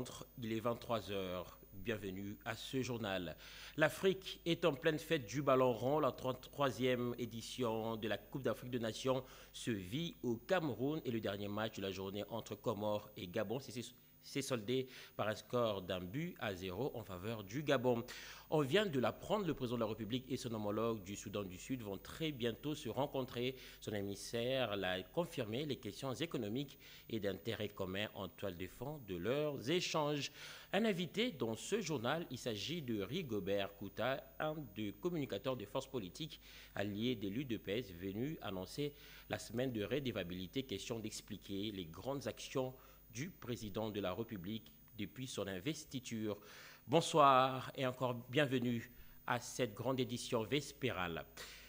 montre, il est 23 heures. Bienvenue à ce journal. L'Afrique est en pleine fête du ballon rond. La 33e édition de la Coupe d'Afrique des Nations se vit au Cameroun et le dernier match de la journée entre Comores et Gabon s'est soldé par un score d'1-0 en faveur du Gabon. On vient de l'apprendre, le président de la République et son homologue du Soudan du Sud vont très bientôt se rencontrer. Son émissaire l'a confirmé, les questions économiques et d'intérêt commun en toile de fond de leurs échanges. Un invité dans ce journal, il s'agit de Rigobert Kouta, un des communicateurs des forces politiques alliées de l'UDPS, venu annoncer la semaine de redevabilité, question d'expliquer les grandes actions du président de la République depuis son investiture. Bonsoir et encore bienvenue à cette grande édition vespérale.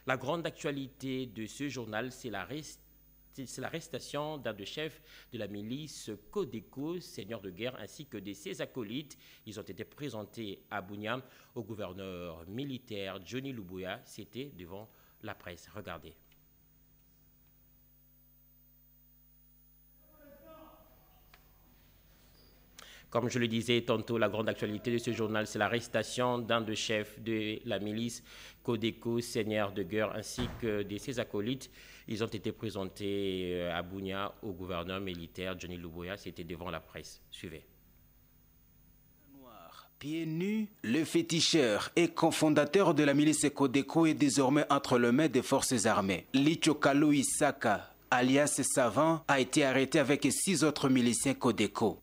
La grande actualité de ce journal, c'est l'arrestation d'un des chefs de la milice Codeco, seigneur de guerre, ainsi que de ses acolytes. Ils ont été présentés à Bunia au gouverneur militaire Johnny Luboya. C'était devant la presse. Regardez. Comme je le disais tantôt, la grande actualité de ce journal, c'est l'arrestation d'un des chefs de la milice Codeco, seigneur de guerre, ainsi que de ses acolytes. Ils ont été présentés à Bunia au gouverneur militaire Johnny Luboya. C'était devant la presse. Suivez. Pieds nus, le féticheur et cofondateur de la milice Codeco est désormais entre les mains des forces armées. Lichokalo Isaka, alias Savant, a été arrêté avec 6 autres miliciens Codeco.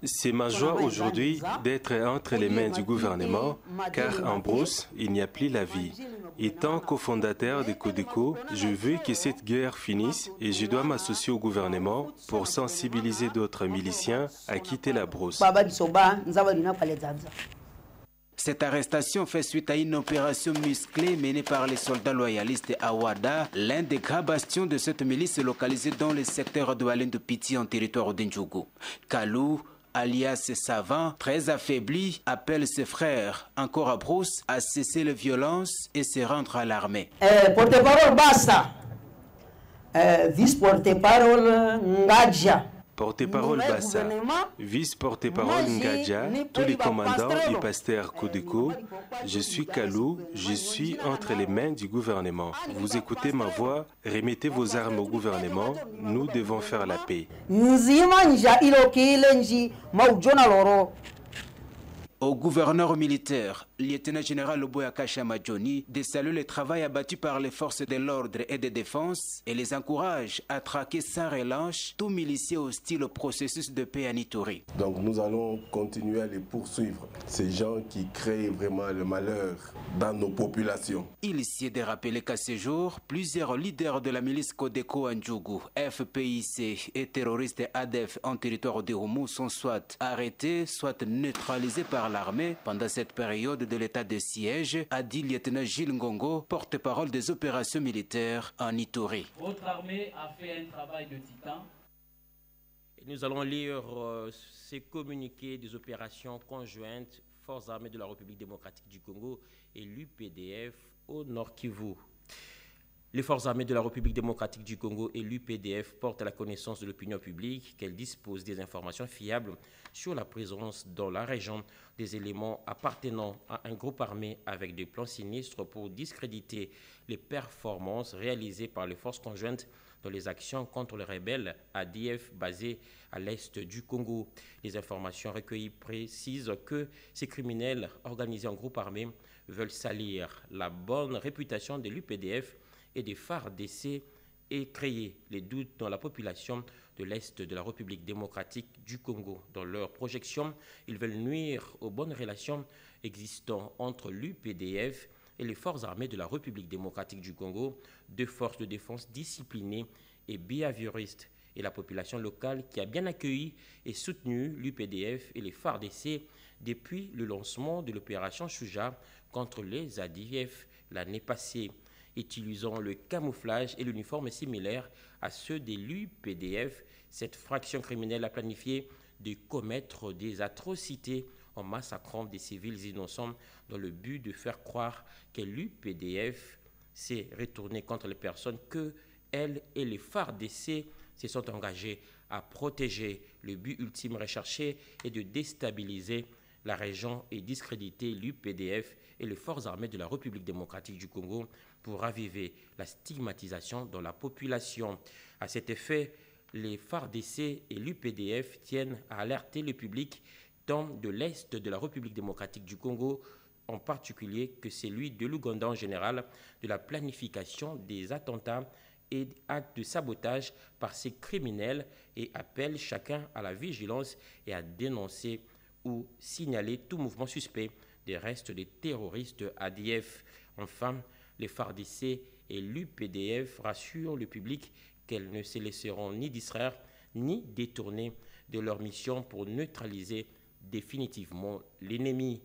C'est ma joie aujourd'hui d'être entre les mains du gouvernement, car en brousse, il n'y a plus la vie. Étant cofondateur de Codeco, je veux que cette guerre finisse et je dois m'associer au gouvernement pour sensibiliser d'autres miliciens à quitter la brousse. Cette arrestation fait suite à une opération musclée menée par les soldats loyalistes à Ouada, l'un des grands bastions de cette milice localisée dans le secteur de Wallen de Piti en territoire d'Indjougou. Kalou, alias Savant, très affaibli, appelle ses frères, encore à brousse, à cesser les violences et se rendre à l'armée. Porte-parole Bassa, vice-porte-parole Ngadja. Porte-parole Bassa, vice-porte-parole Ngadja, tous les commandants et pasteurs Codeco, je suis Kalou, je suis entre les mains du gouvernement. Vous écoutez ma voix, remettez vos armes au gouvernement, nous devons faire la paix. Au gouverneur militaire, lieutenant-général Luboya Kashama Johnny, de saluer le travail abattu par les forces de l'ordre et de défense et les encourage à traquer sans relâche tout milicier hostile au processus de paix à Nitori. Donc nous allons continuer à les poursuivre, ces gens qui créent vraiment le malheur dans nos populations. Il s'y est de rappeler qu'à ce jour, plusieurs leaders de la milice Codeco Ndjougou, FPIC et terroristes ADF en territoire de Houmou sont soit arrêtés, soit neutralisés par l'armée pendant cette période de l'état de siège, a dit lieutenant Gilles Ngongo, porte-parole des opérations militaires en Ituri. Votre armée a fait un travail de titan. Et nous allons lire ces communiqués des opérations conjointes Forces armées de la République démocratique du Congo et l'UPDF au Nord Kivu. Les forces armées de la République démocratique du Congo et l'UPDF portent à la connaissance de l'opinion publique qu'elles disposent des informations fiables sur la présence dans la région des éléments appartenant à un groupe armé avec des plans sinistres pour discréditer les performances réalisées par les forces conjointes dans les actions contre les rebelles ADF basés à l'est du Congo. Les informations recueillies précisent que ces criminels organisés en groupe armé veulent salir la bonne réputation de l'UPDF et des FARDC et créer les doutes dans la population de l'Est de la République démocratique du Congo. Dans leurs projections, ils veulent nuire aux bonnes relations existant entre l'UPDF et les forces armées de la République démocratique du Congo, deux forces de défense disciplinées et behavioristes, et la population locale qui a bien accueilli et soutenu l'UPDF et les FARDC depuis le lancement de l'opération Chouja contre les ADF l'année passée. Utilisant le camouflage et l'uniforme similaire à ceux de l'UPDF, cette fraction criminelle a planifié de commettre des atrocités en massacrant des civils innocents dans le but de faire croire que l'UPDF s'est retourné contre les personnes que elle et les FARDC se sont engagés à protéger. Le but ultime recherché est de déstabiliser la région et discréditer l'UPDF et les forces armées de la République démocratique du Congo pour raviver la stigmatisation dans la population. À cet effet, les FARDC et l'UPDF tiennent à alerter le public tant de l'Est de la République démocratique du Congo, en particulier que celui de l'Ouganda en général, de la planification des attentats et actes de sabotage par ces criminels et appellent chacun à la vigilance et à dénoncer ou signaler tout mouvement suspect des restes des terroristes ADF. Enfin, les FARDC et l'UPDF rassurent le public qu'elles ne se laisseront ni distraire ni détourner de leur mission pour neutraliser définitivement l'ennemi.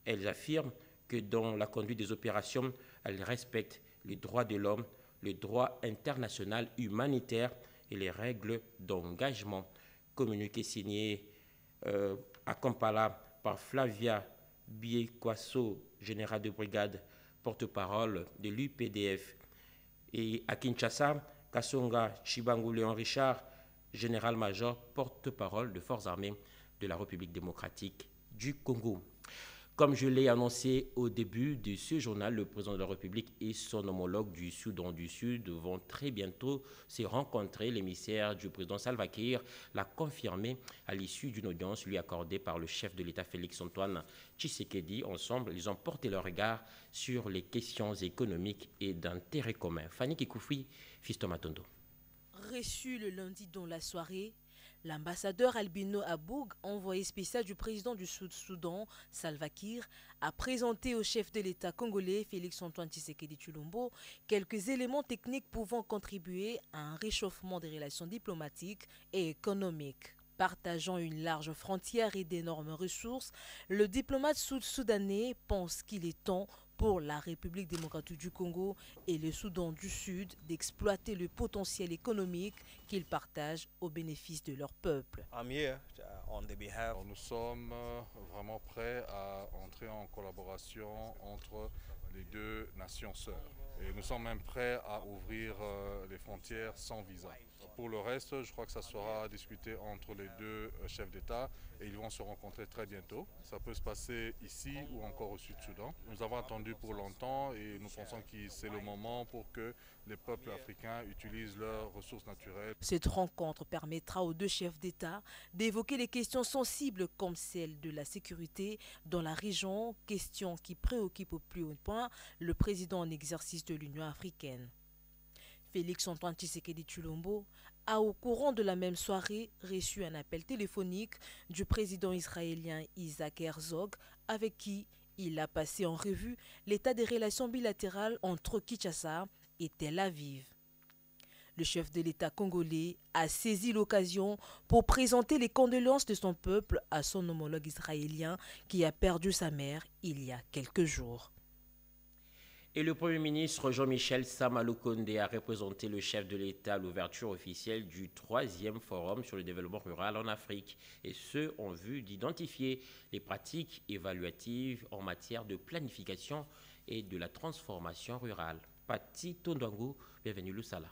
Elles affirment que dans la conduite des opérations, elles respectent les droits de l'homme, le droit international humanitaire et les règles d'engagement. Communiqué signé à Kampala par Flavia Biekwaso, général de brigade, porte-parole de l'UPDF. Et à Kinshasa, Kasonga Chibangu Léon Richard, général-major, porte-parole de forces armées de la République démocratique du Congo. Comme je l'ai annoncé au début de ce journal, le président de la République et son homologue du Soudan du Sud vont très bientôt se rencontrer. L'émissaire du président Salva Kiir l'a confirmé à l'issue d'une audience lui accordée par le chef de l'État Félix-Antoine Tshisekedi. Ensemble, ils ont porté leur regard sur les questions économiques et d'intérêt commun. Fanny Kikoufi, Fiston Matondo. Reçu le lundi dans la soirée, l'ambassadeur Albino Aboug, envoyé spécial du président du Soudan, Salva Kiir, a présenté au chef de l'État congolais, Félix-Antoine Tshisekedi Tshilombo, quelques éléments techniques pouvant contribuer à un réchauffement des relations diplomatiques et économiques. Partageant une large frontière et d'énormes ressources, le diplomate sud-soudanais pense qu'il est temps pour la République démocratique du Congo et le Soudan du Sud d'exploiter le potentiel économique qu'ils partagent au bénéfice de leur peuple. Nous sommes vraiment prêts à entrer en collaboration entre les deux nations sœurs. Et nous sommes même prêts à ouvrir les frontières sans visa. Pour le reste, je crois que ça sera discuté entre les deux chefs d'État et ils vont se rencontrer très bientôt. Ça peut se passer ici ou encore au Sud-Soudan. Nous avons attendu pour longtemps et nous pensons que c'est le moment pour que les peuples africains utilisent leurs ressources naturelles. Cette rencontre permettra aux deux chefs d'État d'évoquer les questions sensibles comme celle de la sécurité dans la région, question qui préoccupe au plus haut point le président en exercice de l'Union africaine. Félix-Antoine Tshisekedi Tshilombo a, au courant de la même soirée, reçu un appel téléphonique du président israélien Isaac Herzog, avec qui il a passé en revue l'état des relations bilatérales entre Kinshasa et Tel Aviv. Le chef de l'État congolais a saisi l'occasion pour présenter les condoléances de son peuple à son homologue israélien qui a perdu sa mère il y a quelques jours. Et le Premier ministre Jean-Michel Sama Lukonde a représenté le chef de l'État à l'ouverture officielle du 3e Forum sur le développement rural en Afrique, et ce, en vue d'identifier les pratiques évaluatives en matière de planification et de la transformation rurale. Pati Tondwangu, bienvenue Lusala.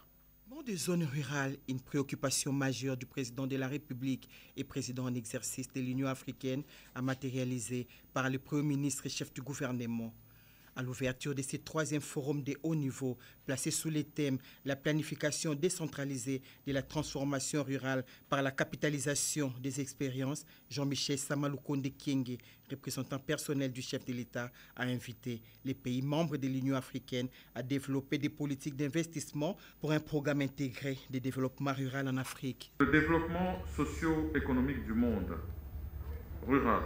Dans des zones rurales, une préoccupation majeure du président de la République et président en exercice de l'Union africaine a matérialisé par le Premier ministre et chef du gouvernement. À l'ouverture de ce 3e forum de haut niveau, placé sous le thème « La planification décentralisée de la transformation rurale par la capitalisation des expériences », Jean-Michel Sama Lukonde Kyenge, représentant personnel du chef de l'État, a invité les pays membres de l'Union africaine à développer des politiques d'investissement pour un programme intégré de développement rural en Afrique. Le développement socio-économique du monde rural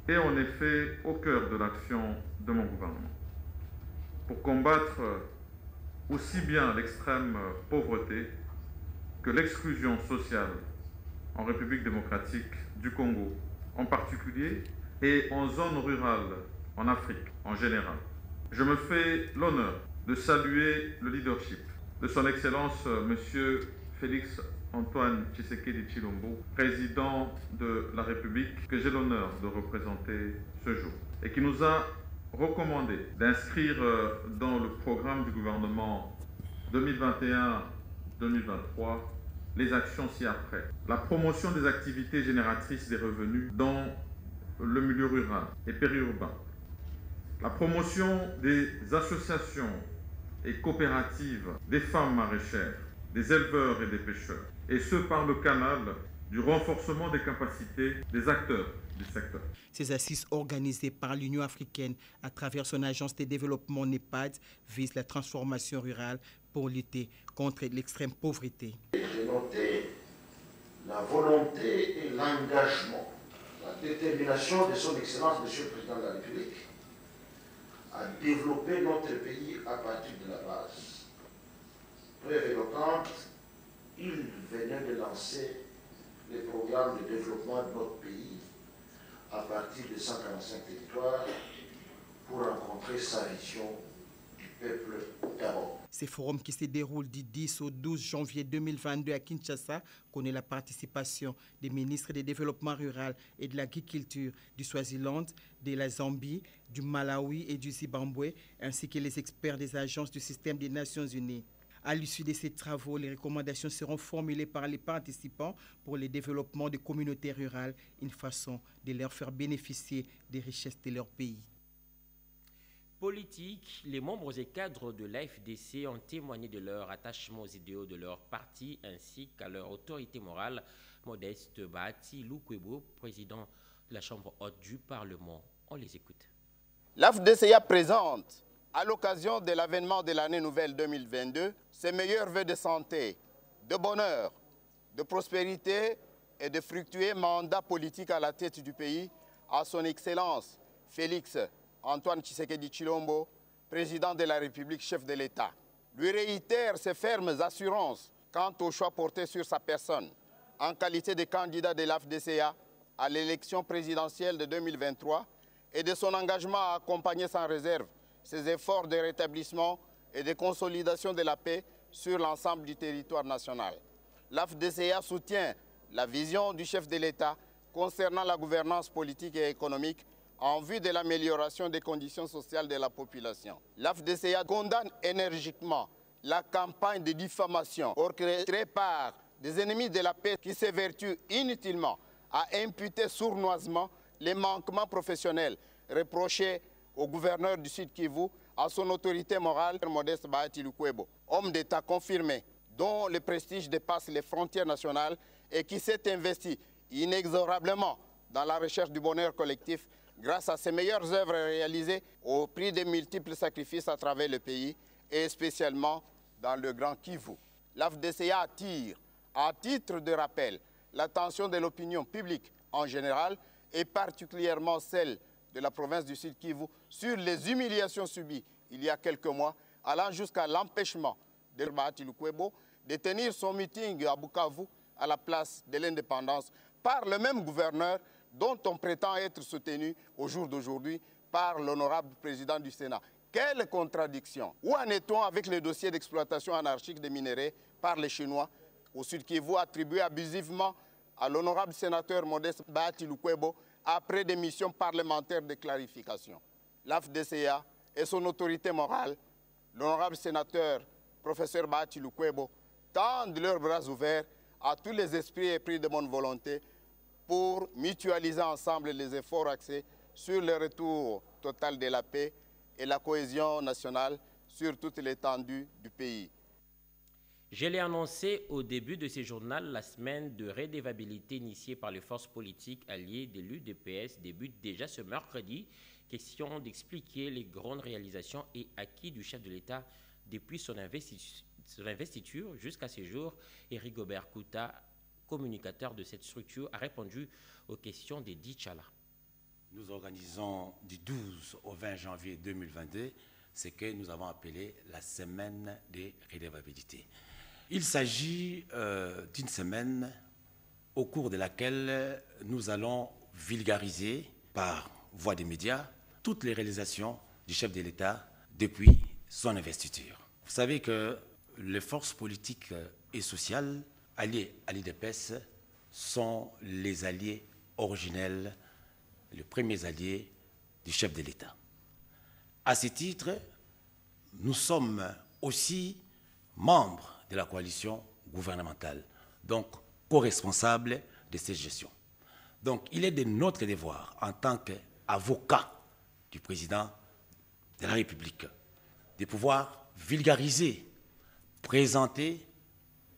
est en effet au cœur de l'action de mon gouvernement. Pour combattre aussi bien l'extrême pauvreté que l'exclusion sociale en République démocratique du Congo en particulier et en zone rurale en Afrique en général. Je me fais l'honneur de saluer le leadership de son Excellence Monsieur Félix Antoine Tshisekedi Tshilombo, président de la République, que j'ai l'honneur de représenter ce jour, et qui nous a recommandé d'inscrire dans le programme du gouvernement 2023, les actions ci-après. La promotion des activités génératrices des revenus dans le milieu rural et périurbain. La promotion des associations et coopératives des femmes maraîchères, des éleveurs et des pêcheurs. Et ce par le canal du renforcement des capacités des acteurs du secteur. Ces assises organisées par l'Union africaine à travers son agence de développement NEPAD visent la transformation rurale pour lutter contre l'extrême pauvreté. J'ai noté la volonté et l'engagement, la détermination de son Excellence, Monsieur le Président de la République, à développer notre pays à partir de la base. Preuve éloquente, il venait de lancer les programmes de développement de notre pays à partir de 145 territoires pour rencontrer sa vision du peuple d'abord. Ce forum qui se déroule du 10 au 12 janvier 2022 à Kinshasa connaît la participation des ministres du développement rural et de l'agriculture du Swaziland, de la Zambie, du Malawi et du Zimbabwe, ainsi que les experts des agences du système des Nations Unies. À l'issue de ces travaux, les recommandations seront formulées par les participants pour le développement des communautés rurales, une façon de leur faire bénéficier des richesses de leur pays. Politique, les membres et cadres de l'AFDC ont témoigné de leur attachement aux idéaux de leur parti ainsi qu'à leur autorité morale. Modeste Bahati Lukwebo, président de la Chambre haute du Parlement. On les écoute. L'AFDCA présente, à l'occasion de l'avènement de l'année nouvelle 2022, ses meilleurs vœux de santé, de bonheur, de prospérité et de fructueux mandat politique à la tête du pays à son Excellence Félix Antoine Tshisekedi Tshilombo, président de la République, chef de l'État. Lui réitère ses fermes assurances quant au choix porté sur sa personne en qualité de candidat de l'AFDCA à l'élection présidentielle de 2023 et de son engagement à accompagner sans réserve ses efforts de rétablissement et de consolidation de la paix sur l'ensemble du territoire national. L'AFDCA soutient la vision du chef de l'État concernant la gouvernance politique et économique en vue de l'amélioration des conditions sociales de la population. L'AFDCA condamne énergiquement la campagne de diffamation orchestrée par des ennemis de la paix qui s'évertuent inutilement à imputer sournoisement les manquements professionnels reprochés au gouverneur du Sud Kivu, à son autorité morale, Modeste Bahati Lukwebo, homme d'État confirmé, dont le prestige dépasse les frontières nationales et qui s'est investi inexorablement dans la recherche du bonheur collectif grâce à ses meilleures œuvres réalisées au prix de multiples sacrifices à travers le pays et spécialement dans le Grand Kivu. L'AFDCA attire, à titre de rappel, l'attention de l'opinion publique en général et particulièrement celle de la province du Sud Kivu sur les humiliations subies il y a quelques mois, allant jusqu'à l'empêchement de Bahati Lukwebo de tenir son meeting à Bukavu à la place de l'indépendance par le même gouverneur dont on prétend être soutenu au jour d'aujourd'hui par l'honorable président du Sénat. Quelle contradiction! Où en est-on avec le dossier d'exploitation anarchique des minerais par les Chinois au Sud Kivu attribué abusivement à l'honorable sénateur Modeste Bahati Lukwebo après des missions parlementaires de clarification? L'AFDCA et son autorité morale, l'honorable sénateur professeur Bahati Lukwebo, tendent leurs bras ouverts à tous les esprits épris de bonne volonté pour mutualiser ensemble les efforts axés sur le retour total de la paix et la cohésion nationale sur toute l'étendue du pays. Je l'ai annoncé au début de ce journal, la semaine de redevabilité initiée par les forces politiques alliées de l'UDPS débute déjà ce mercredi. Question d'expliquer les grandes réalisations et acquis du chef de l'État depuis son investiture jusqu'à ce jour. Éric Gobert Kouta, communicateur de cette structure, a répondu aux questions d'Edi Tchala. Nous organisons du 12 au 20 janvier 2022 ce que nous avons appelé la semaine des redevabilités. Il s'agit d'une semaine au cours de laquelle nous allons vulgariser par voie des médias toutes les réalisations du chef de l'État depuis son investiture. Vous savez que les forces politiques et sociales alliées à l'UDPS sont les alliés originels, les premiers alliés du chef de l'État. À ce titre, nous sommes aussi membres de la coalition gouvernementale, donc co-responsable de cette gestion. Donc il est de notre devoir en tant qu'avocat du président de la République de pouvoir vulgariser, présenter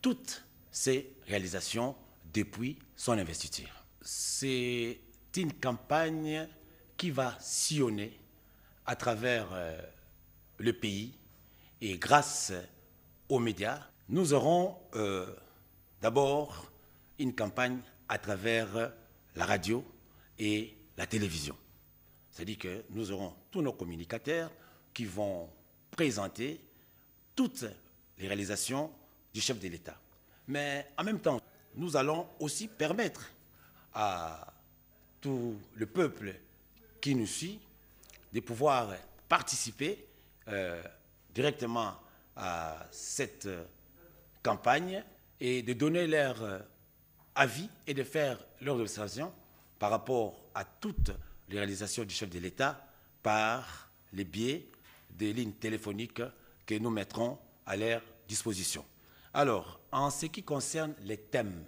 toutes ces réalisations depuis son investiture. C'est une campagne qui va sillonner à travers le pays et grâce aux médias, nous aurons d'abord une campagne à travers la radio et la télévision. C'est-à-dire que nous aurons tous nos communicateurs qui vont présenter toutes les réalisations du chef de l'État. Mais en même temps, nous allons aussi permettre à tout le peuple qui nous suit de pouvoir participer directement à cette campagne et de donner leur avis et de faire leurs observations par rapport à toutes les réalisations du chef de l'État par les biais des lignes téléphoniques que nous mettrons à leur disposition. Alors, en ce qui concerne les thèmes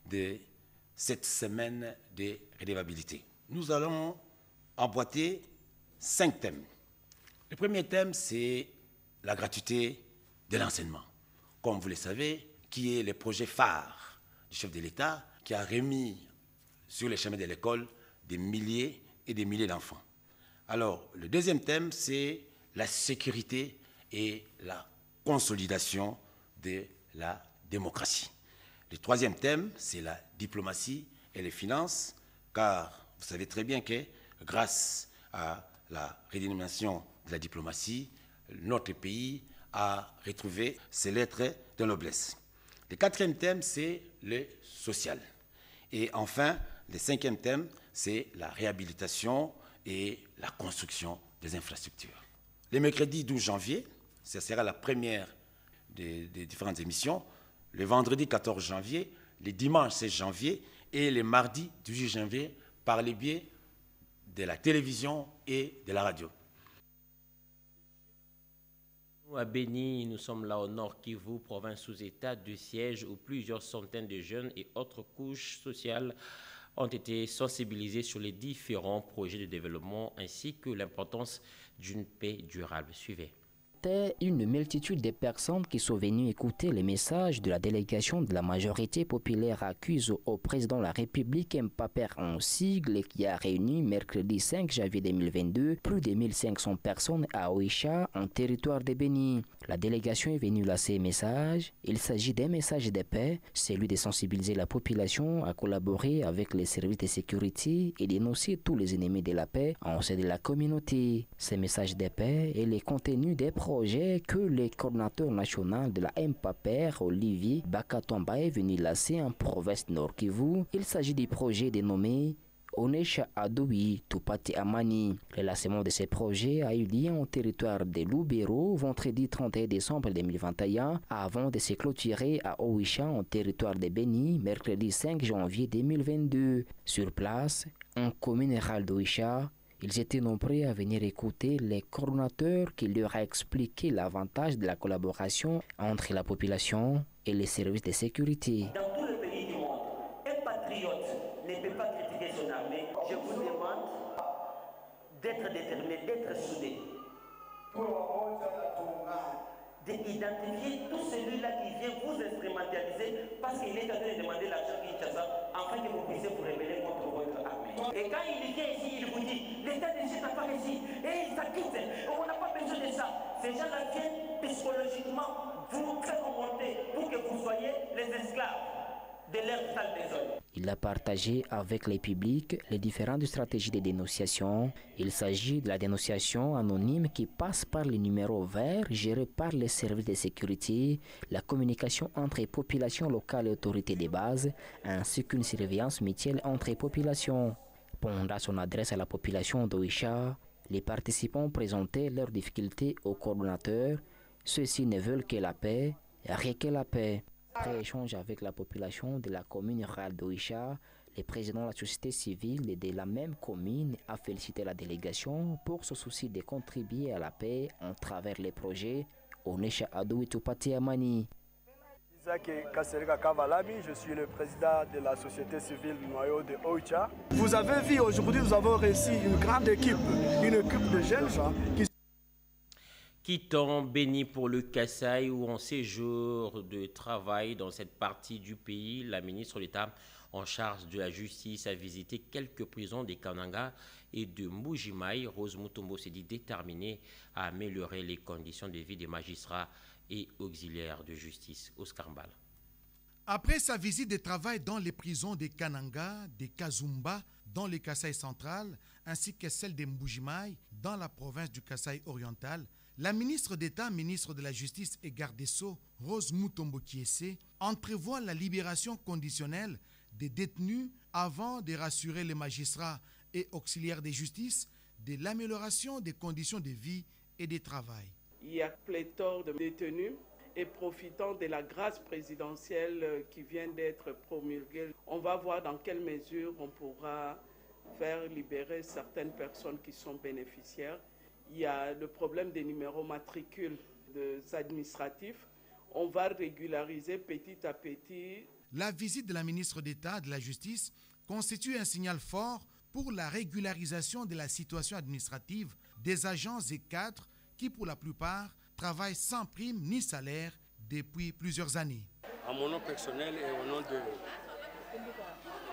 de cette semaine de redevabilité, nous allons emboîter 5 thèmes. Le premier thème, c'est la gratuité de l'enseignement. Comme vous le savez, qui est le projet phare du chef de l'État qui a remis sur les chemins de l'école des milliers et des milliers d'enfants. Alors, le deuxième thème, c'est la sécurité et la consolidation de la démocratie. Le troisième thème, c'est la diplomatie et les finances, car vous savez très bien que grâce à la redénomination de la diplomatie, notre pays a retrouvé ses lettres de noblesse. Le quatrième thème, c'est le social. Et enfin, le cinquième thème, c'est la réhabilitation et la construction des infrastructures. Le mercredi 12 janvier, ce sera la première des différentes émissions. Le vendredi 14 janvier, le dimanche 16 janvier et le mardi 18 janvier par le biais de la télévision et de la radio. Nous, à Béni, nous sommes là au Nord Kivu, province sous état de siège où plusieurs centaines de jeunes et autres couches sociales ont été sensibilisés sur les différents projets de développement ainsi que l'importance d'une paix durable. Suivez. Une multitude de personnes qui sont venues écouter les messages de la délégation de la majorité populaire accuse au président de la République Mpaper en sigle qui a réuni mercredi 5 janvier 2022 plus de 1500 personnes à Oicha en territoire de Béni. La délégation est venue là ces messages. Il s'agit d'un message de paix, celui de sensibiliser la population à collaborer avec les services de sécurité et dénoncer tous les ennemis de la paix en sein de la communauté. Ces messages de paix et les contenus des projets que le coordinateur national de la Mpaper, Olivier Bakatomba, est venu lancer en province Nord Kivu. Il s'agit du projet dénommé Onesha Adoui Tupati Amani. Le lancement de ce projet a eu lieu en territoire de Lubero vendredi 31 décembre 2021 avant de se clôturer à Oicha en territoire de Béni mercredi 5 janvier 2022. Sur place, en commune rurale d'Oicha, ils étaient nombreux à venir écouter les coordonnateurs qui leur a expliqué l'avantage de la collaboration entre la population et les services de sécurité. Dans tout le pays du monde, un patriote ne peut pas critiquer son armée. Je vous demande d'être déterminé, d'être soudé. D'identifier tout celui-là qui vient vous instrumentaliser parce qu'il est en train de demander l'argent Kinshasa afin que vous puissiez vous rebeller contre votre armée. Et quand il vient ici, il vous dit l'État de Chine apparaît ici et il s'acquitte. On n'a pas besoin de ça. Ces gens-là viennent psychologiquement vous faire remonter pour que vous soyez les esclaves de leur sale désordre. Il a partagé avec les publics les différentes stratégies de dénonciation. Il s'agit de la dénonciation anonyme qui passe par les numéros verts gérés par les services de sécurité, la communication entre les populations locales et autorités de base, ainsi qu'une surveillance mutuelle entre les populations. Pendant son adresse à la population d'Oicha, les participants présentaient leurs difficultés aux coordonnateurs. Ceux-ci ne veulent que la paix, rien que la paix. Après échange avec la population de la commune rurale d'Oicha, le président de la société civile de la même commune a félicité la délégation pour ce souci de contribuer à la paix en travers les projets Onesha Adoui Tupati Amani. Je suis le président de la société civile noyau de Oicha. Vous avez vu, aujourd'hui, nous avons réussi une grande équipe de jeunes gens qui tombe béni pour le Kasaï ou en séjour de travail dans cette partie du pays. La ministre d'État en charge de la justice a visité quelques prisons des Kananga et de Mbujimaï. Rose Mutombo s'est dit déterminée à améliorer les conditions de vie des magistrats et auxiliaires de justice. Oscar Mbal. Après sa visite de travail dans les prisons des Kananga, des Kazumba, dans le Kasaï central, ainsi que celle de Mbujimaï, dans la province du Kasaï oriental, la ministre d'État, ministre de la Justice et garde des Sceaux, Rose Mutombo Kiese, entrevoit la libération conditionnelle des détenus avant de rassurer les magistrats et auxiliaires de justice de l'amélioration des conditions de vie et de travail. Il y a pléthore de détenus et profitant de la grâce présidentielle qui vient d'être promulguée, on va voir dans quelle mesure on pourra faire libérer certaines personnes qui sont bénéficiaires. Il y a le problème des numéros matricules administratifs. On va régulariser petit à petit. La visite de la ministre d'État de la Justice constitue un signal fort pour la régularisation de la situation administrative des agents et cadres qui, pour la plupart, travaillent sans prime ni salaire depuis plusieurs années. À mon nom personnel et au nom de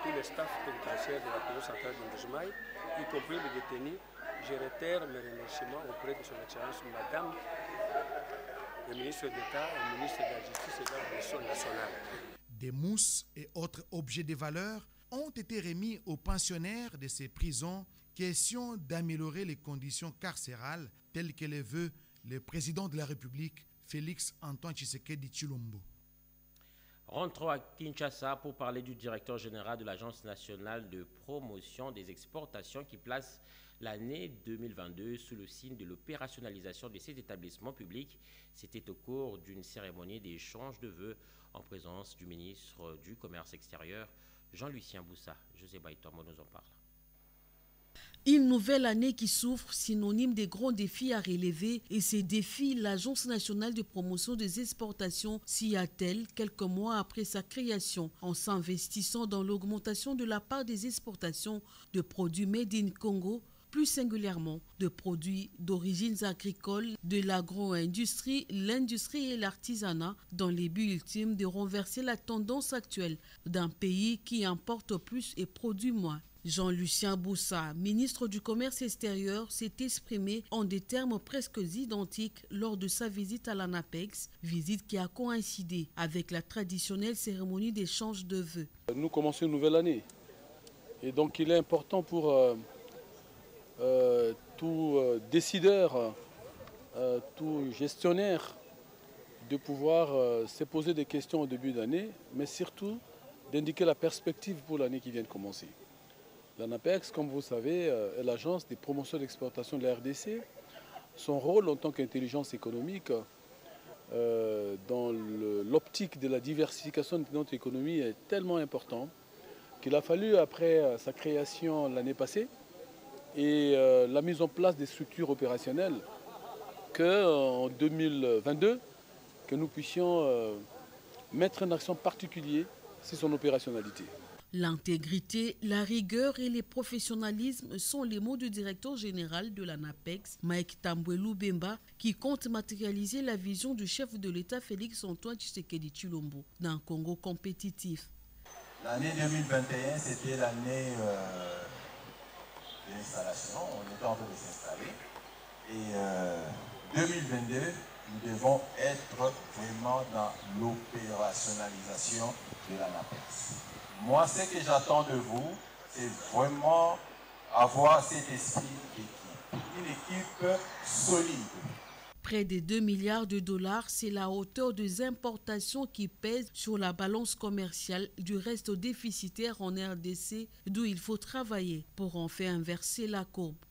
tous les staffs pénitentiaires de la prison centrale de Mbujimaï, y compris les détenus, je réitère mes remerciements auprès de son Excellence Madame le ministre d'État et le ministre de la Justice et de l'Administration nationale. Des mousses et autres objets de valeur ont été remis aux pensionnaires de ces prisons, question d'améliorer les conditions carcérales telles que les veut le président de la République, Félix Antoine Tshisekedi Tshilombo. Rentrons à Kinshasa pour parler du directeur général de l'Agence nationale de promotion des exportations qui place l'année 2022 sous le signe de l'opérationnalisation de ces établissements publics. C'était au cours d'une cérémonie d'échange de vœux en présence du ministre du Commerce extérieur, Jean-Lucien Boussa. José Baïtomo nous en parle. Une nouvelle année qui s'ouvre, synonyme des grands défis à relever, et ces défis, l'Agence nationale de promotion des exportations s'y attelle quelques mois après sa création, en s'investissant dans l'augmentation de la part des exportations de produits made in Congo, plus singulièrement de produits d'origines agricoles, de l'agro-industrie, l'industrie et l'artisanat, dans les buts ultimes de renverser la tendance actuelle d'un pays qui importe plus et produit moins. Jean-Lucien Boussa, ministre du Commerce extérieur, s'est exprimé en des termes presque identiques lors de sa visite à l'ANAPEX, visite qui a coïncidé avec la traditionnelle cérémonie d'échange de vœux. Nous commençons une nouvelle année et donc il est important pour tout décideur, tout gestionnaire de pouvoir se poser des questions au début d'année, mais surtout d'indiquer la perspective pour l'année qui vient de commencer. L'ANAPEX, comme vous savez, est l'agence des promotions d'exportation de la RDC. Son rôle en tant qu'intelligence économique dans l'optique de la diversification de notre économie est tellement important qu'il a fallu, après sa création l'année passée et la mise en place des structures opérationnelles, qu'en 2022, que nous puissions mettre un accent particulier sur son opérationnalité. L'intégrité, la rigueur et le professionnalisme sont les mots du directeur général de l'ANAPEX, Mike Tambwelu Bemba, qui compte matérialiser la vision du chef de l'État Félix Antoine Tshisekedi Tshilombo d'un Congo compétitif. L'année 2021, c'était l'année d'installation, on était en train de s'installer. Et 2022, nous devons être vraiment dans l'opérationnalisation de l'ANAPEX. Moi, ce que j'attends de vous, c'est vraiment avoir cet esprit d'équipe, une équipe solide. Près de 2 milliards de dollars, c'est la hauteur des importations qui pèsent sur la balance commerciale du reste déficitaire en RDC, d'où il faut travailler pour en faire inverser la courbe.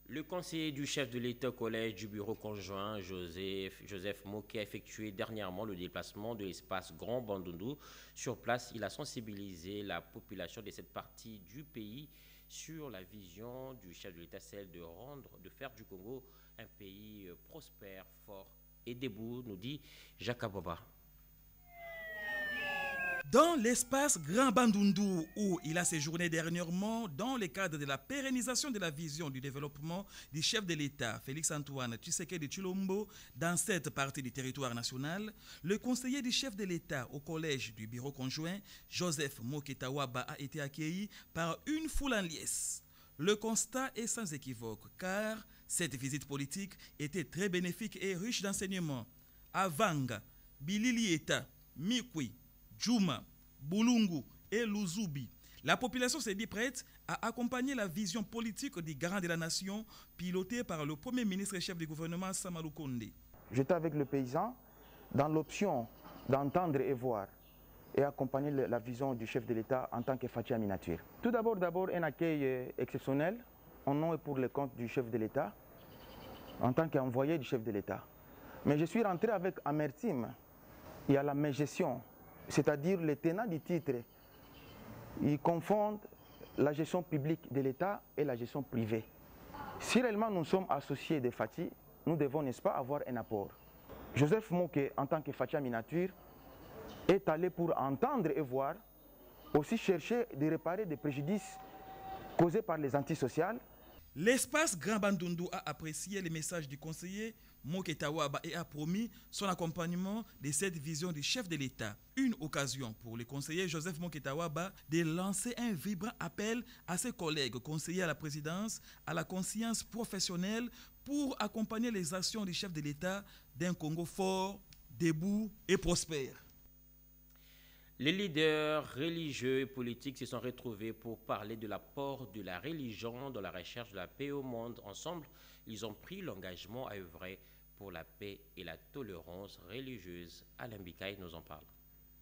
Le conseiller du chef de l'État au collège du bureau conjoint, Joseph Moké, a effectué dernièrement le déplacement de l'espace Grand Bandundu. Sur place, il a sensibilisé la population de cette partie du pays sur la vision du chef de l'État, celle de faire du Congo un pays prospère, fort et debout, nous dit Jacques Aboba. Dans l'espace Grand Bandundu, où il a séjourné dernièrement dans le cadre de la pérennisation de la vision du développement du chef de l'État, Félix-Antoine Tshisekedi Tshilombo, dans cette partie du territoire national, le conseiller du chef de l'État au collège du bureau conjoint, Joseph Moketa Waba, a été accueilli par une foule en liesse. Le constat est sans équivoque, car cette visite politique était très bénéfique et riche d'enseignements. À Vanga, Bililieta, Mikwi, Djouma, Bulungu et Luzubi, la population s'est dit prête à accompagner la vision politique du garant de la nation pilotée par le premier ministre et chef du gouvernement Samalou Kondé. J'étais avec le paysan dans l'option d'entendre et voir et accompagner la vision du chef de l'État en tant que Fathi Aminature. Tout d'abord, un accueil exceptionnel en nom et pour le compte du chef de l'État en tant qu'envoyé du chef de l'État. Mais je suis rentré avec amertume et à la mégestion. C'est-à-dire les tenants du titre, ils confondent la gestion publique de l'État et la gestion privée. Si réellement nous sommes associés de Fathi, nous devons, n'est-ce pas, avoir un apport. Joseph Moké, en tant que Fathi Aminature, est allé pour entendre et voir, aussi chercher de réparer des préjudices causés par les antisociales. L'espace Grand Bandundu a apprécié les messages du conseiller Moketa Waba et a promis son accompagnement de cette vision du chef de l'État. Une occasion pour le conseiller Joseph Moketa Waba de lancer un vibrant appel à ses collègues conseillers à la présidence, à la conscience professionnelle pour accompagner les actions du chef de l'État d'un Congo fort, debout et prospère. Les leaders religieux et politiques se sont retrouvés pour parler de l'apport de la religion dans la recherche de la paix au monde. Ensemble, ils ont pris l'engagement à œuvrer pour la paix et la tolérance religieuse. Alain Bikaï nous en parle.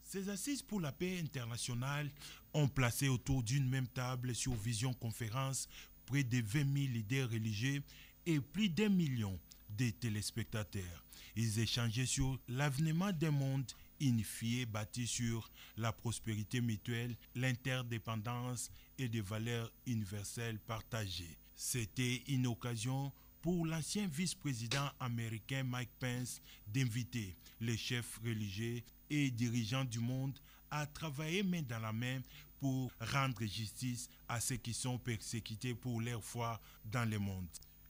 Ces assises pour la paix internationale ont placé autour d'une même table sur Vision Conférence près de 20 000 leaders religieux et plus d'1 million de téléspectateurs. Ils échangeaient sur l'avenir d'un monde unifié, bâti sur la prospérité mutuelle, l'interdépendance et des valeurs universelles partagées. C'était une occasion pour l'ancien vice-président américain Mike Pence d'inviter les chefs religieux et dirigeants du monde à travailler main dans la main pour rendre justice à ceux qui sont persécutés pour leur foi dans le monde.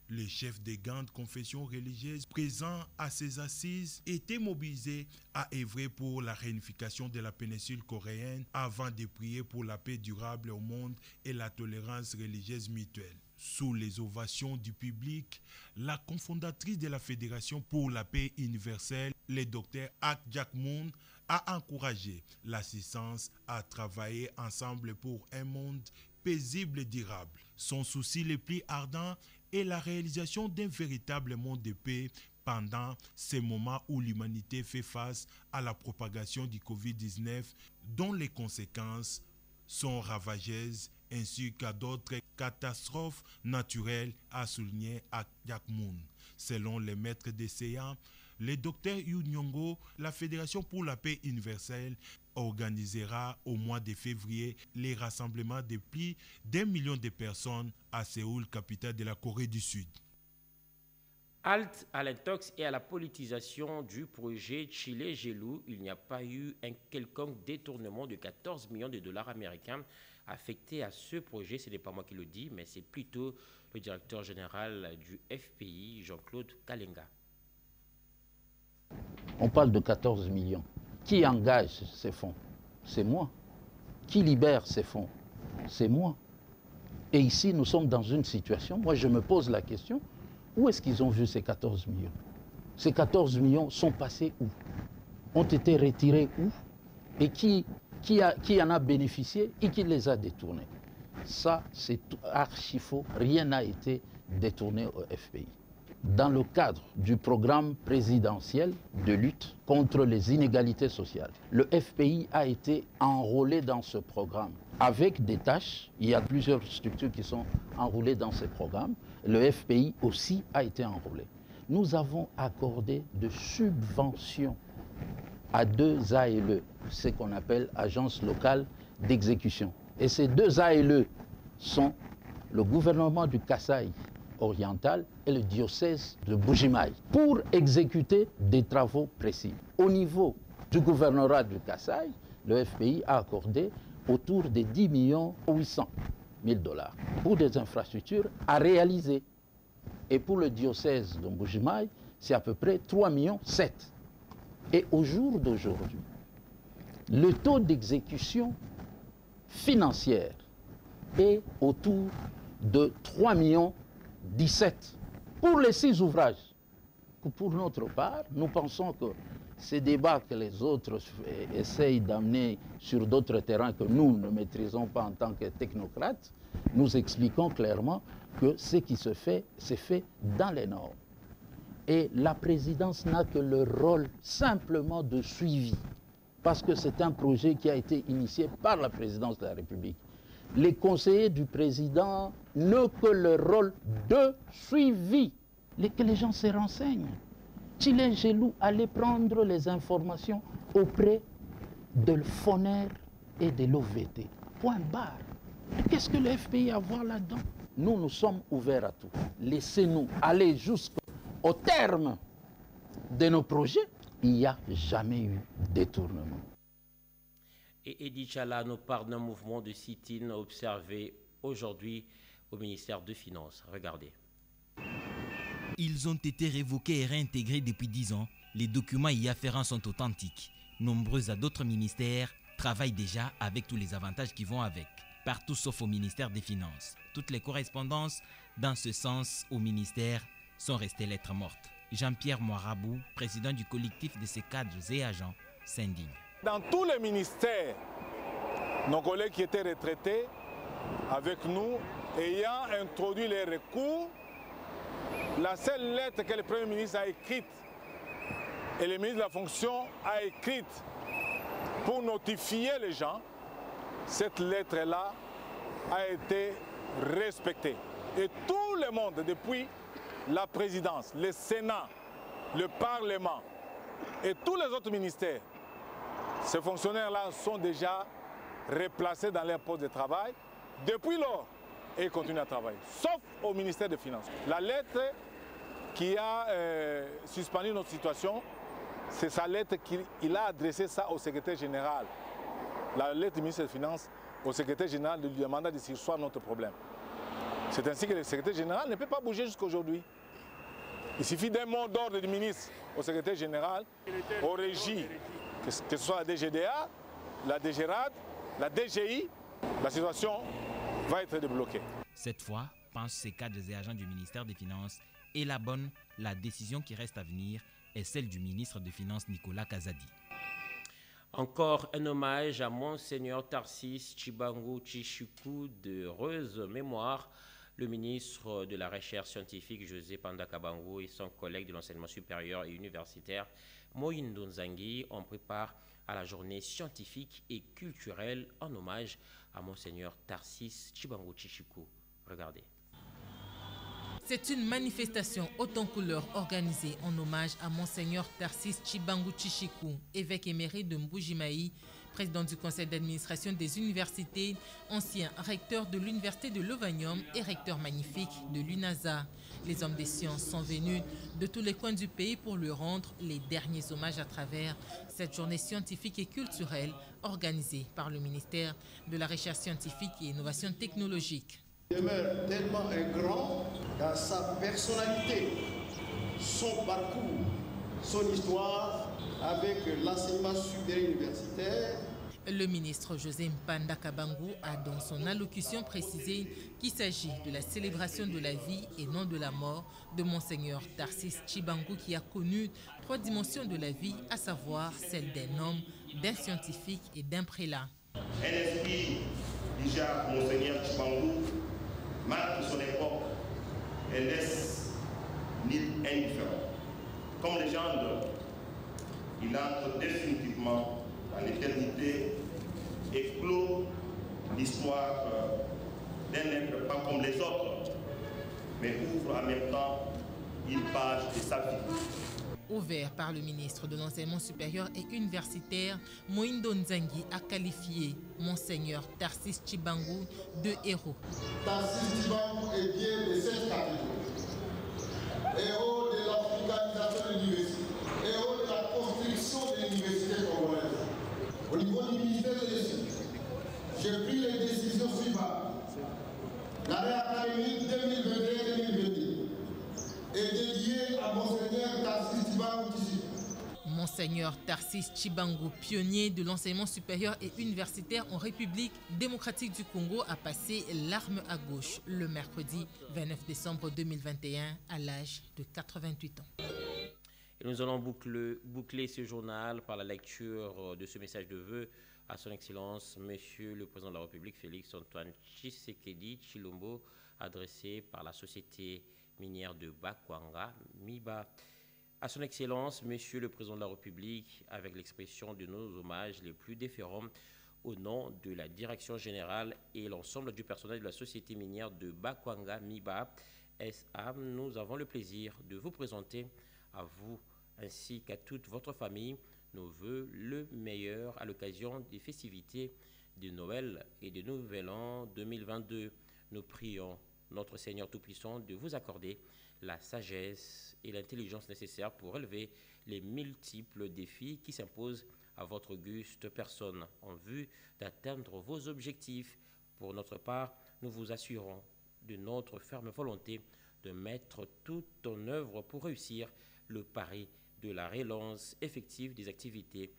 Les chefs des grandes confessions religieuses présents à ces assises étaient mobilisés à œuvrer pour la réunification de la péninsule coréenne avant de prier pour la paix durable au monde et la tolérance religieuse mutuelle. Sous les ovations du public, la cofondatrice de la Fédération pour la paix universelle, le Dr Ak Jack-Moon, a encouragé l'assistance à travailler ensemble pour un monde paisible et durable. Son souci le plus ardent est la réalisation d'un véritable monde de paix pendant ces moments où l'humanité fait face à la propagation du Covid-19 dont les conséquences sont ravageuses ainsi qu'à d'autres catastrophes naturelles, a souligné Jack-Moon. Selon les maîtres des séances, le Dr Yu Nyongo, la Fédération pour la paix universelle, organisera au mois de février les rassemblements de plus d'1 million de personnes à Séoul, capitale de la Corée du Sud. Halte à l'intox et à la politisation du projet Chile-Gelou, il n'y a pas eu un quelconque détournement de 14 millions de dollars américains affectés à ce projet. Ce n'est pas moi qui le dis, mais c'est plutôt le directeur général du FPI, Jean-Claude Kalenga. On parle de 14 millions. Qui engage ces fonds? C'est moi. Qui libère ces fonds? C'est moi. Et ici, nous sommes dans une situation, moi je me pose la question, où est-ce qu'ils ont vu ces 14 millions? Ces 14 millions sont passés où? Ont été retirés où? Et qui en a bénéficié et qui les a détournés? Ça, c'est archi faux. Rien n'a été détourné au FPI. Dans le cadre du programme présidentiel de lutte contre les inégalités sociales, le FPI a été enrôlé dans ce programme avec des tâches. Il y a plusieurs structures qui sont enrôlées dans ce programme. Le FPI aussi a été enrôlé. Nous avons accordé de subventions à 2 ALE, ce qu'on appelle agences locales d'exécution. Et ces 2 ALE sont le gouvernement du Kasaï oriental et le diocèse de Mbuji-Mayi pour exécuter des travaux précis. Au niveau du gouvernorat du Kasaï, le FPI a accordé autour de 10 800 000 $ pour des infrastructures à réaliser. Et pour le diocèse de Mbuji-Mayi, c'est à peu près 3,7 millions. Et au jour d'aujourd'hui, le taux d'exécution financière est autour de 3,17 millions pour les 6 ouvrages. Pour notre part, nous pensons que ces débats que les autres essayent d'amener sur d'autres terrains que nous ne maîtrisons pas en tant que technocrates, nous expliquons clairement que ce qui se fait, c'est fait dans les normes. Et la présidence n'a que le rôle simplement de suivi, parce que c'est un projet qui a été initié par la présidence de la République. Les conseillers du président n'ont que le rôle de suivi, que les gens se renseignent. Chile Gelou allait prendre les informations auprès de FONER et de l'OVT. Point barre. Qu'est-ce que le FPI a à voir là-dedans? Nous sommes ouverts à tout. Laissez-nous aller jusqu'au terme de nos projets. Il n'y a jamais eu détournement. Et Edi Tchala nous parle d'un mouvement de sit-in observé aujourd'hui au ministère des Finances. Regardez. Ils ont été révoqués et réintégrés depuis 10 ans. Les documents y afférents sont authentiques. Nombreux à d'autres ministères travaillent déjà avec tous les avantages qui vont avec. Partout sauf au ministère des Finances. Toutes les correspondances dans ce sens au ministère sont restées lettres mortes. Jean-Pierre Moirabou, président du collectif de ces cadres et agents, s'indigne. Dans tous les ministères, nos collègues qui étaient retraités avec nous, ayant introduit les recours, la seule lettre que le Premier ministre a écrite et le ministre de la fonction a écrite pour notifier les gens, cette lettre-là a été respectée. Et tout le monde, depuis la présidence, le Sénat, le Parlement et tous les autres ministères, ces fonctionnaires-là sont déjà replacés dans leur poste de travail depuis lors et ils continuent à travailler, sauf au ministère des Finances. La lettre qui a suspendu notre situation, c'est sa lettre qu'il a adressée ça au secrétaire général. La lettre du ministre des Finances au secrétaire général de lui demander de surseoir notre problème. C'est ainsi que le secrétaire général ne peut pas bouger jusqu'à aujourd'hui. Il suffit d'un mot d'ordre du ministre au secrétaire général, au régie, que ce soit la DGDA, la DGRAD, la DGI, la situation va être débloquée. Cette fois, pensent ces cadres et agents du ministère des Finances, et la décision qui reste à venir est celle du ministre des Finances Nicolas Kazadi. Encore un hommage à Monseigneur Tarsis Chibangu Chichiku de heureuse mémoire. Le ministre de la Recherche scientifique José Panda Kabangu et son collègue de l'enseignement supérieur et universitaire Mohindo Nzangi ont préparé à la journée scientifique et culturelle en hommage à Monseigneur Tarsis Chibangu Chichiku. Regardez. C'est une manifestation haute en couleurs organisée en hommage à Monseigneur Tarsis Chibangu Chichiku, évêque émérite de Mbuji-Mayi, président du conseil d'administration des universités, ancien recteur de l'université de Lovanium et recteur magnifique de l'UNASA. Les hommes des sciences sont venus de tous les coins du pays pour lui rendre les derniers hommages à travers cette journée scientifique et culturelle organisée par le ministère de la Recherche scientifique et Innovation technologique. Il demeure tellement un grand dans sa personnalité, son parcours, son histoire avec l'enseignement supérieur universitaire. Le ministre José Mpanda Kabangu a dans son allocution précisé qu'il s'agit de la célébration de la vie et non de la mort de Monseigneur Tarsis Chibangu qui a connu 3 dimensions de la vie, à savoir celle d'un homme, d'un scientifique et d'un prélat. Un esprit déjà Monseigneur Chibangu marque son époque et laisse nul indifférent. Comme légende, il entre définitivement dans l'éternité et clôt l'histoire d'un être pas comme les autres, mais ouvre en même temps une page de sa vie. Ouvert par le ministre de l'Enseignement supérieur et universitaire, Mohindo Nzangi a qualifié Monseigneur Tarsis Chibangu de héros. Tarsis Chibangu est bien de cette catégorie. Héros de l'africanisation de l'université, héros de la construction de l'université congolaise. Au niveau du ministère l'année académique 2021-2022 est dédiée à Monseigneur Tarsis Chibangu Tshisekedi. Monseigneur Tarsis Chibangu, pionnier de l'enseignement supérieur et universitaire en République démocratique du Congo, a passé l'arme à gauche le mercredi 29 décembre 2021 à l'âge de 88 ans. Et nous allons boucler ce journal par la lecture de ce message de vœux à son Excellence, Monsieur le Président de la République, Félix Antoine Tshisekedi Tshilombo, adressé par la Société minière de Bakwanga, MIBA. À son Excellence, Monsieur le Président de la République, avec l'expression de nos hommages les plus déférents, au nom de la Direction générale et l'ensemble du personnel de la Société minière de Bakwanga, MIBA, SA, nous avons le plaisir de vous présenter à vous ainsi qu'à toute votre famille nos voeux le meilleur à l'occasion des festivités de Noël et de Nouvel An 2022. Nous prions notre Seigneur Tout-Puissant de vous accorder la sagesse et l'intelligence nécessaires pour relever les multiples défis qui s'imposent à votre auguste personne en vue d'atteindre vos objectifs. Pour notre part, nous vous assurons de notre ferme volonté de mettre tout en œuvre pour réussir le pari de la relance effective des activités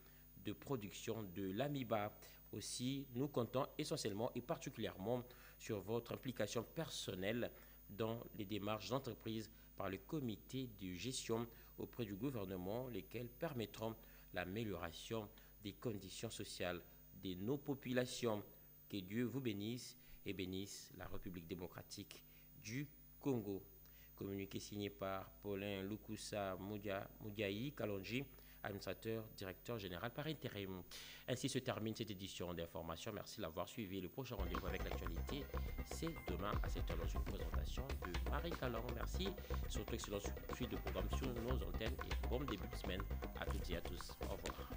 de production de l'AMIBA. Aussi, nous comptons essentiellement et particulièrement sur votre implication personnelle dans les démarches d'entreprise par le comité de gestion auprès du gouvernement, lesquelles permettront l'amélioration des conditions sociales de nos populations. Que Dieu vous bénisse et bénisse la République démocratique du Congo. Communiqué signé par Paulin Lukusa Mudiaï Kalonji, administrateur, directeur général par intérim. Ainsi se termine cette édition d'information. Merci de l'avoir suivi. Le prochain rendez-vous avec l'actualité, c'est demain à 7h dans une présentation de Marie Calon. Merci. Surtout excellente suite de programme sur nos antennes et bon début de semaine à toutes et à tous. Au revoir.